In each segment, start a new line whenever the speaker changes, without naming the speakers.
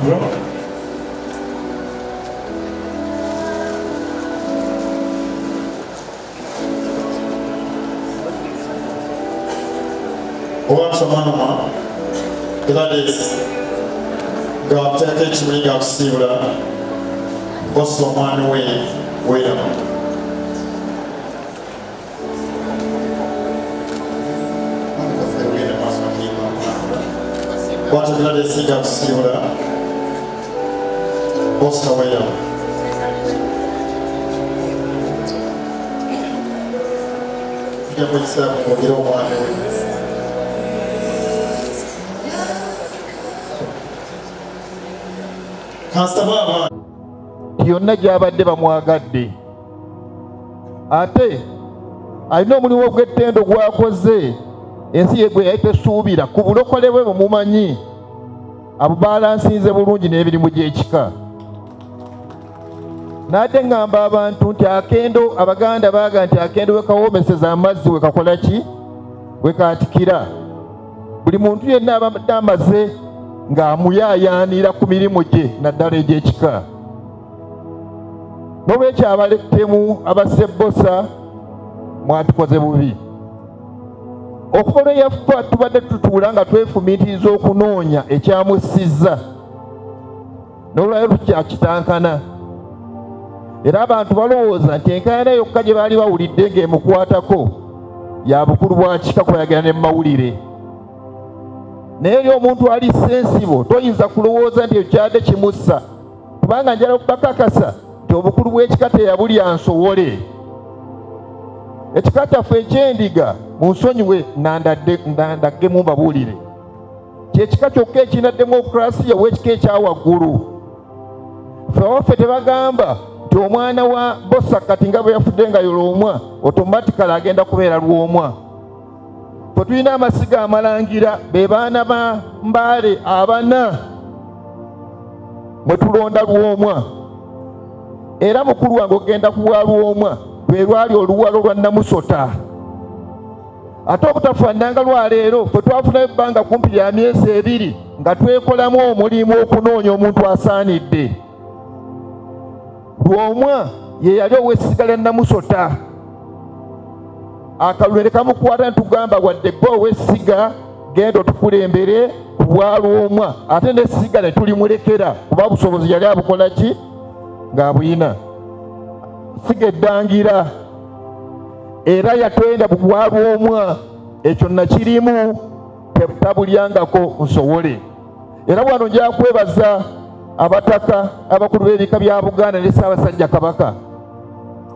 bro. Owacho mama, that is God take it when you have Sibula, Bossa man way down. What that is you have Sibula, Bossa way down. You can mix up with your one.
Yonna gy'abadde bamwagadde ate alina omulimu gw'ettendo gwakoze ensi ye gwe yali tesuubira ku bulokole bwe bumumanyi abubalansinze bulungi n'emirimu gy'ekika n'ate ŋŋamba abantu nti akendo abaganda baaga nti akendo wekawoomeseza amazzi wekakola ki wekatikira buli muntu yenna abadde amaze ng'amuyaayaanira ku mirimu gye naddala egy'ekika n'olwekyo abalettemu abasse Bossa mwatukoze bubi okuva lwe yafa tubadde tutuula nga twefumiitiriza okunoonya ekyamussizza n'olwayo tukyakitankana era abantu balowooza nti enkaayana yokka gye baali bawulidde ng'emukwatako ya bukulu bwa kika kweyagala ne mawulire naye eri omuntu ali sensibo toyinza kulowooza nti ekyadde kimussa kubanga njala okubakakasa nti obukulu bw'ekika teyabulya nsowole ekika kyaffe ekyendiga munsonyiwe nandaggemu mbabuulire kyekika kyokka ekirina demokurasiya w'ekika ekyawaggulu ffe waffe tebagamba nti omwana wa Bossa kati nga bwe yafudde nga Lwomwa automatically agenda kubeera Lwomwa ffe tulina amasiga amalangira be baana ba Mbale abana mwe tulonda Lwomwa era mukulu wange ogenda kuwa Lwomwa lwe lwali oluwalo lwa Namusota ate obutafaananga lwaleero fwe twafunayo ebbanga kumpi lya myezi 2 nga twekolamu omulimu okunoonya omuntu asaanidde Lwomwa ye yali ow'essiga lya Namusota akalulu ne kamukwata ne tugamba wadde gwe ow'essiga genda otukulembere ku bwa Lwomwa ate n'essiga ne tulimulekera kuba busobozi yali abukola ki ng'abuyina siga eddangira era yatwenda ku bwa Lwomwa ekyo nakirimu tabulyangako nsowole era wano nja kwebaza abataka abakulu b'ebika bya Buganda ne Ssaabasajja Kabaka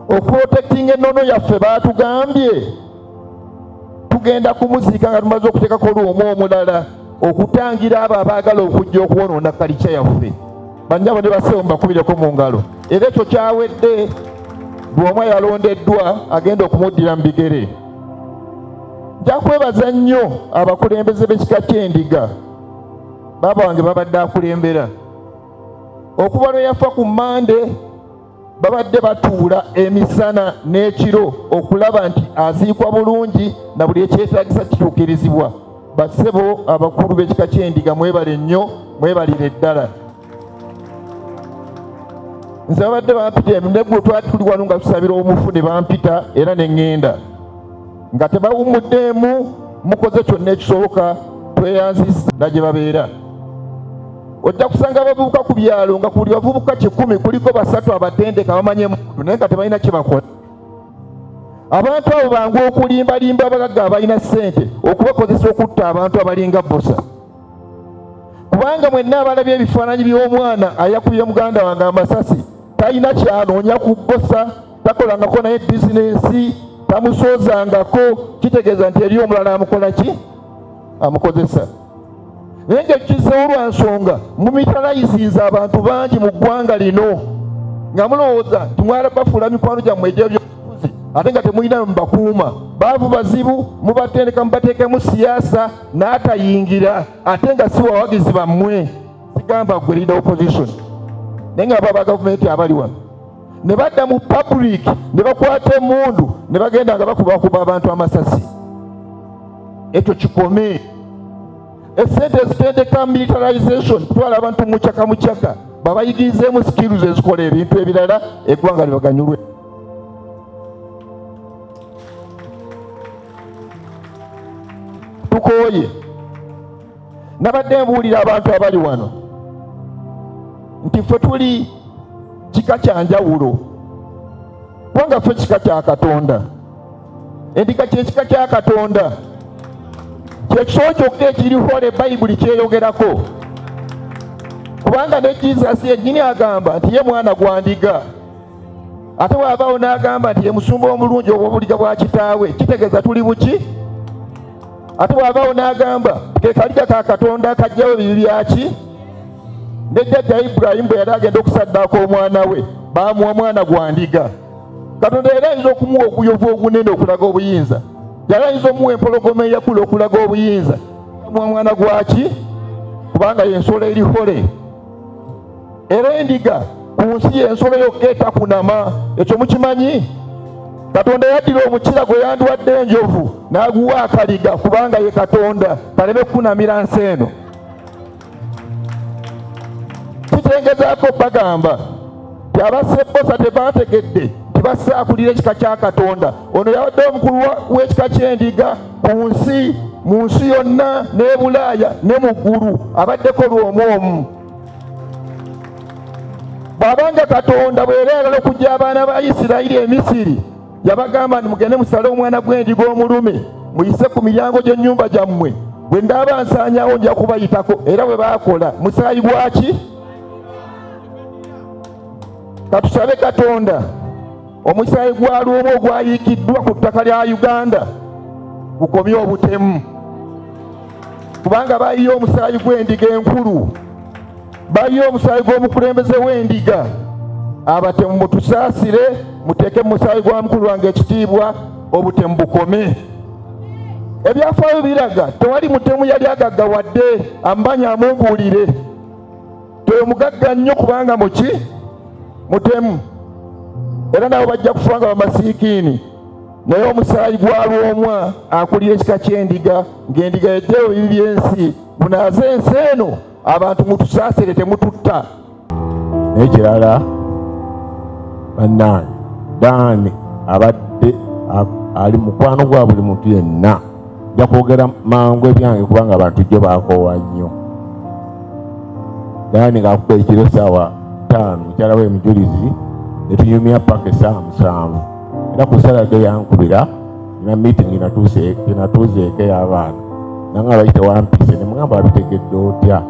okuprotecting ennono yaffe baatugambye tugenda kumuziika nga tumaze okuteekako Lwomwa omulala okutangira abo abaagala okujja okuwonoona kalica yaffe bannyabo ne basewo mbakubireko mu ngalo era ekyo kyawedde Lwomwa yalondeddwa agenda okumuddira mu bigere nja kwebaza nnyo abakulembeze b'ekika ky'endiga baaba wange babadde akulembera okuva lwe yafa ku Mande babadde batuula emisana n'ekiro okulaba nti aziikwa bulungi na buli ekyetaagisa kituukirizibwa bassebo abakulu b'ekika ky'endiga mwebale nnyo mwebalire ddala nze babadde bampita emineggulo twali tuli wano nga tusabira omufu ne bampita era ne ŋŋenda nga tebawumuddeemu mukoze kyonna ekisoboka tweyanzisa na gye babeera ojja kusanga abavubuka ku byalo nga ku buli bavubuka 100 kuliko 3 abatendeka bamanye muntu naye nga tebalina kye bakola abantu abo bangu okulimbalimba abagagga abalina ssente okubakozesa okutta abantu abalinga Bossa kubanga mwenna abalabye ebifaananyi by'omwana ayakubye muganda wange amasasi talina kyanoonya ku Bossa takolangako naye bizinensi tamusoozangako kitegeeza nti eri omulala amukola ki amukozesa naye ng'ekizeewo lwa nsonga mumitalayizinza abantu bangi mu ggwanga lino nga mulowooza nti mwalabafuula mikwano gyammwe egy'ebyobufuzi ate nga temulina mubakuuma baavu bazibu mubatendeka mubateekemu siyaasa n'atayingira ate nga si bawagizi bammwe sigamba gwe leader opposition naye nga baba gavumenti abali wano ne badda mu public ne bakwata emundu ne bagenda nga bakubakuba abantu amasasi ekyo kikome Esente ezitendeka militarization kutwala abantu mukyaka babayigirizeemu skills ezikola ebintu ebirala eggwanga libaganyulwe. Tukooye nabadde mbuulira abantu abali wano nti ffe tuli kika kya njawulo kubanga ffe kika kya Katonda. Endiga kyekika kya Katonda kyekisolo kyokka ekiriho ne Bayibuli kyeyogerako, kubanga ne Jesus yennyini agamba nti ye mwana gwa ndiga, ate waabaawo n'agamba nti ye musumba omulungi obw'obuliga bwa kitaawe, kitegeeza tuli buki? Ate waabaawo n'agamba ke kaliga ka Katonda akajjawo ebibi byaki? Ne jjajja Ibulayimu bwe yali agenda okusaddaaka omwana we baamuwa mwana gwa ndiga. Katonda era ayinza okumuwa okuyovu ogunene okulaga obuyinza, yali ayinza omuwa empologoma eyakula okulaga obuyinza, amuwa mwana gwaki? Kubanga y'ensolo erihole. Era endiga ku nsi y'ensolo yokka etakunama, ekyo mukimanyi? Katonda yaddira omukira gwe yandiwadde enjovu n'aguwa akaliga kubanga ye Katonda kaleme kukunamira nsi eno. Kitengezaako bagamba nti abasse Bossa tebategedde nti basaakulira ekika kya Katonda. Ono yawadde omukulu w'ekika ky'endiga ku nsi, mu nsi yonna ne Bulaaya ne mu ggulu, abaddeko Lwomwa omu. Bw'abanga Katonda bwe yagala okuggya abaana ba Isirayiri e Misiri, yabagamba nti mugende musale omwana gw'endiga omulume muyise ku miryango gy'ennyumba gyammwe, bwe ndaaba nsaanyaawo nja kubayitako. Era bwe baakola musaayi gwaki? Katusabe Katonda omusaayi gwa Lwomwa ogwayiikiddwa ku ttaka lya Uganda gukomye obutemu, kubanga baayiye omusaayi gw'endiga enkulu, baayiye omusaayi gw'omukulembeze w'endiga. Abatemu mutusaasire, muteeke mu musaayi gwa mukulu wange ekitiibwa, obutemu bukome. Ebyafaayo biraga tewali mutemu yali agaggawadde, ambanyi amumbuulire. Toyo mugagga nnyo kubanga muki? Mutemu. Era nabo bajja kufa nga bamasiikiini. Naye omusaayi gwa Lwomwa akulira ekika ky'endiga, ng'endiga yajjayo ebibi by'ensi, bunaaze ensi eno, abantu mutusaasire temututta.
N'ekirala bannange, Daani abadde ali mukwano gwa buli muntu yenna. Nja kwogera mangu ebyange kubanga abantu jjo baakoowa nnyo. Daani ng'akuba ekiro ssaawa 5, mukyala we mujulizi ne tunyumya paka essaawa 7. Era ku Saturday yankubira nina meeting natuuzeeko ey'abaana, nanga bayite wampise ne mugamba abitegedde otya?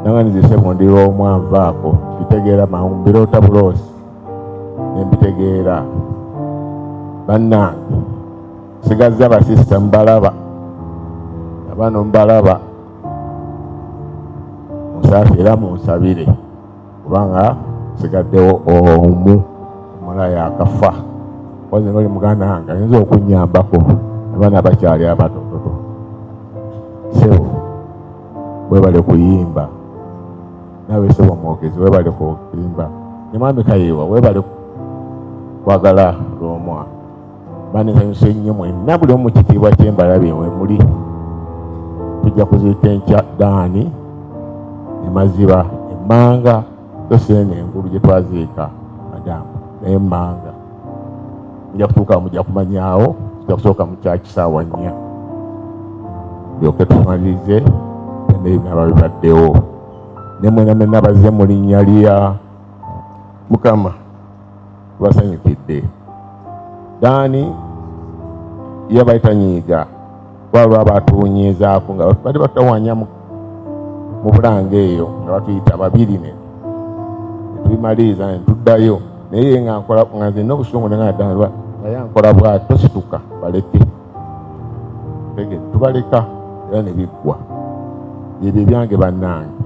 Nanga nzise mundi Lwomwa nvaako bitegeera mangu mbiroota buloosi ne mbitegeera. Bannange sigazza basisita mubalaba, abano mubalaba, musaafi era munsabire kubanga sigaddewo omu omulala akafa. Waze ng'oli muganda wange ayinza okunnyambako abaana bakyali abatototo. Sebo webale kuyimba, nawe sebo mwogezi webale kuyimba, ne mwami Kayiwa webale kwagala Lwomwa. Banesanyuse nnyo mwenna buli omu kitiibwa ky'embalabe mwe muli. Tujja kuziika enkya Daani Emaziba, emmanga tosene engulu gye twaziika madamu naye emmanga mujja kutuuka mujja kumanyaawo, tujja kusooka mu kyaki ssaawa 4 byoke tumalirize nebinaba bibaddewo. Ne mwena mwenna bazze mu linnya lya Mukama tubasanyukidde. Daani ye bayita nyiiga waliwo batuunyiizaako nga bali batawanya mu Bulange eyo nga batuyita babiri ne tubimaliriza ne tuddayo. Naye nga nkola nga nze n'obusungu nga Daani naye nkola bw'ati, tosituka baleke tubaleka era ne biggwa. Ebyo byange bannange.